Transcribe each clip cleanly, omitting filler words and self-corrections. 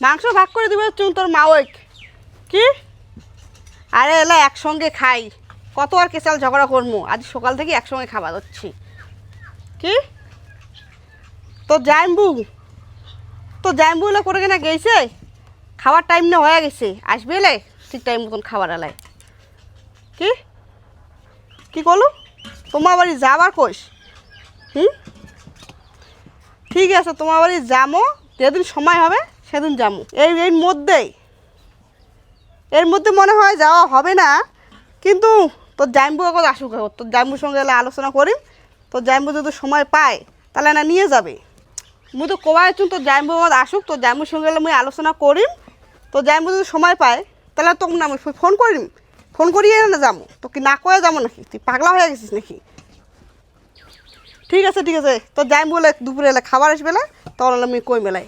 মাংস ভাগ করে দিবে চুন তোর মা ওই কি? আরে এলা একসঙ্গে খাই, কত আর কেসাল ঝগড়া করবো, আজ সকাল থেকে একসঙ্গে খাবার হচ্ছি। কি তোর জাইম্বু এলা করে কিনা গেছে, খাওয়ার টাইম না হয়ে গেছে, আসবে এলে ঠিক টাইম মতন খাবার এলাই। কি কি করলো তোমার বাড়ি যাবার কোষ? ঠিক আছে তোমার বাড়ি যাবো, যেদিন সময় হবে সেদিন যাবো। এর মধ্যে মনে হয় যাওয়া হবে না, কিন্তু তোর জাইম্বু এখন আসুক, তোর জাইম্বুর সঙ্গে এলে আলোচনা করি। তোর জাইম্বু যদি সময় পায় তাহলে না নিয়ে যাবে। মুই তো কোয়াই চুন তোর জাইম্বু আসুক, তোর জাইম্বুর সঙ্গে এলে মুই আলোচনা করিম। তোর জাইম্বু যদি সময় পায় তাহলে তোকে না আমি ফোন করিম, ফোন করিয়ে না যাবো। তো কি না কয়ে যাবো নাকি? তুই পাগলা হয়ে গেছিস নাকি? ঠিক আছে তোর জাইম্বু এলে দুপুরে এলে খাবার আসবে না, তখন আমি কই মেলাই।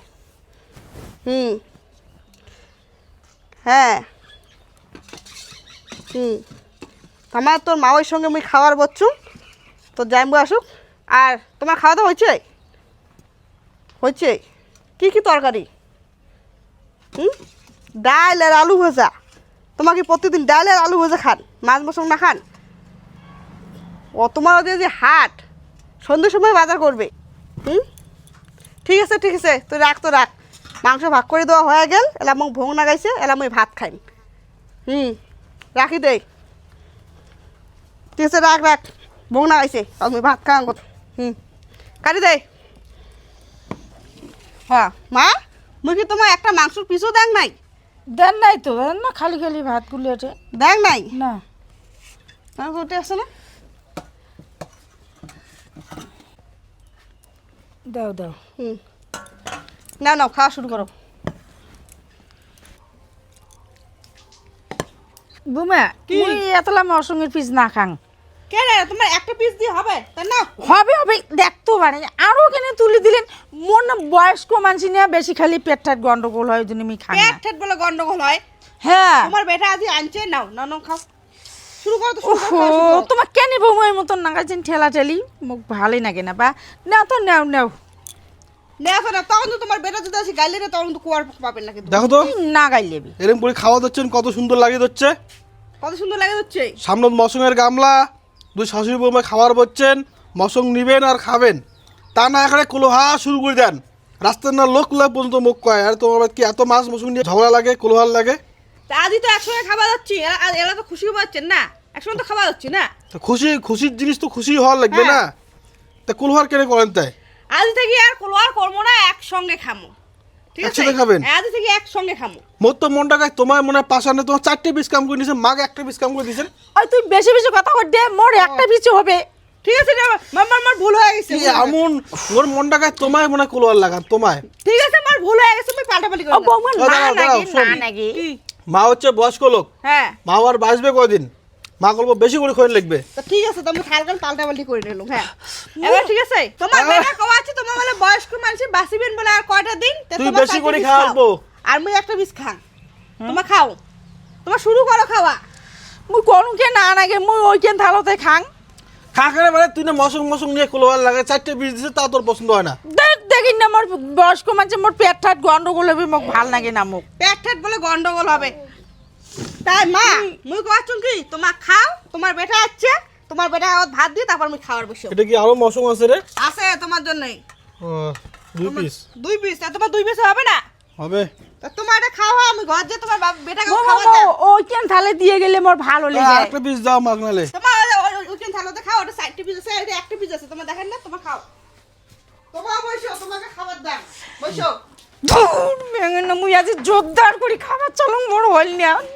হ্যাঁ আমার তোর মাওয়ের সঙ্গে মুই খাবার বচ্ছু, তোর জাইম্বু আসুক। আর তোমার খাওয়া দাওয়া হয়েছে? কি তরকারি? ডাল আর আলু ভাজা। তোমাকে প্রতিদিন ডাল আর আলু ভাজা খান, মাছ মশলা না খান? ও তোমার ওদের যে হাট, সন্ধ্যের সময় বাজার করবে। ঠিক আছে তুই রাখ। মাংস ভাগ করে দেওয়া হয়ে গেল, এলা মোক ভোগ না গাইছে, এলা মুই ভাত খাইম। রাখি দে। ঠিক আছে রাখ, ভোগ না গাইছে, আমি ভাত খাওয়া কত। কাটি দে। হ্যাঁ মা, মুই কি তোমার একটা মাংসর পিসও দেখ নাই? দেন নাই তো, দেন না, খালি খালি ভাতগুলো এটা দেখ নাই না। ওটে আছে না? দাও নাও খাওয়া শুরু করো। বুমা কি? মুই এতলা মরসুমের পিস না খাং। কে রে, তোমার একটা পিস দিয়ে হবে তাই না? হবে দেখতো মানে আরো কেন তুলে দিলেন। মোর না বয়স্ক মানুষ নিয়ে বেশি খালি পেট ঠাট গন্ডগোল হয়, ওই জন্য আমি খাই না। পেট বলে গন্ডগোল হয়? হ্যাঁ তোমার বেটা আজ আনছে, নাও খাও, শুরু করো তো। তোমার কেন বৌমার মতন নাগাইছেন ঠেলা ঠেলি, মোক ভালোই লাগে না। বা নাও তো নাও না তখন তো তোমার বেটা যদি আসে গাইলে তখন তো কুয়ার পাবেন না। কিন্তু দেখো তো না গাইলেবি এরকম করে খাওয়া দিচ্ছেন, কত সুন্দর লাগিয়ে দিচ্ছে। কত সুন্দর লাগে হচ্ছে। সামনে মশঙের গামলা, দুই শাশুড়ি বৌমা খাবার বলছেন, মশং নিবেন আর খাবেন, তা না এখানে কোলোহা শুরু করে দেন। রাস্তার না লোক পর্যন্ত মুখ কয়, আর তোমার কি এত মাছ মশং নিয়ে ঝগড়া লাগে, কোলোহাল লাগে? তা আজই তো একসঙ্গে খাবার যাচ্ছি, এরা তো খুশি পাচ্ছেন না, একসঙ্গে তো খাবার যাচ্ছি না। তো খুশির জিনিস তো খুশি হওয়ার লাগবে না? তা কোলোহার কেন করেন তাই? আজ থেকে আর কোলোয়ার করবো না, একসঙ্গে খামো। ঠিক আছে, একসাথে খাবেন? আজ থেকে একসঙ্গে খামো। মোর তো মনটা গায়, তোমার মনে হয় পাশানে তোমার 4টে পিস কাম করে দিয়েছেন, মাকে একটা পিস কাম করে দিয়েছেন। ওই তুই বেশি বেশি কথা কর দে, মোর একটা পিছু হবে। ঠিক আছে আমার ভুল হয়ে গেছে। কি এমন মোর মনটা গায়, তোমায় মনে হয় কোলোহার লাগান তোমায়। ঠিক আছে আমার ভুল হয়ে গেছে, আমি পাল্টাপাল্টি ও করব। বৌমা না দাঁড়াও, নাকি শোন। না নাকি কি? মা হচ্ছে বয়স্ক লোক, হ্যাঁ মা আর বাঁচবে কয়দিন, মা গল্প বেশি করে খোয়েন লাগবে। তো ঠিক আছে, তুমি খালকান পাল্টাপাল্টি করে নিলাম। হ্যাঁ এবার ঠিক আছে, তোমার বেটা কওয়া আছে, তোমার বলে বয়স্ক মানুষ বাঁচিবেন বলে আর কয়টা দিন, তা তুই তোমার বেশি 4টে করে piece খাওয়াবো। খাও। আর মুই একটা পিস খান, তোমার খাও, তোমার শুরু করো খাওয়া। মুই কোনকে না নাগে মুই ওইখান থালোতে খাং। খাখানে মানে তুই না মশং নিয়ে কোলোহার লাগে, 4টে পিস দিছে, তা তোর পছন্দ হয় না? দেখি না মোর বয়স্ক মানুষ, মোর পেট ঠাট গন্ডগোল হবে, মোক ভাল লাগে না। মোক পেট ঠেট বলে গন্ডগোল হবে তাই মা, মুই কওয়াছুন কি তোমার খাও, তোমার বেটা আছে, তোমার বেটা ভাত দিয়ে তারপর মুই খাওয়ার বসে এটা কি আরো মশং আছে রে? আছে তোমার জন্যই। 2 পিস 2 পিস, তা তোমার 2 পিস হবে না? হবে। তা তোমার এটা খাওয়া, আমি ঘর যে তোমার বেটাকে খাওয়া দাও। ওইখান থালে দিয়ে গেলে মোর ভালো লাগে। একটা পিস দাও মাগনালে। তোমার ওইখান থালোতে খাও, ওটা 4টে পিস আছে, এটা একটা পিস আছে, তোমার দেখেন না, তোমার খাও, তোমার বসো, তোমাকে খাবার দাও, বসো। মেঙে না মুই আজ জোরদার করে খাবার চলং মোর হল না।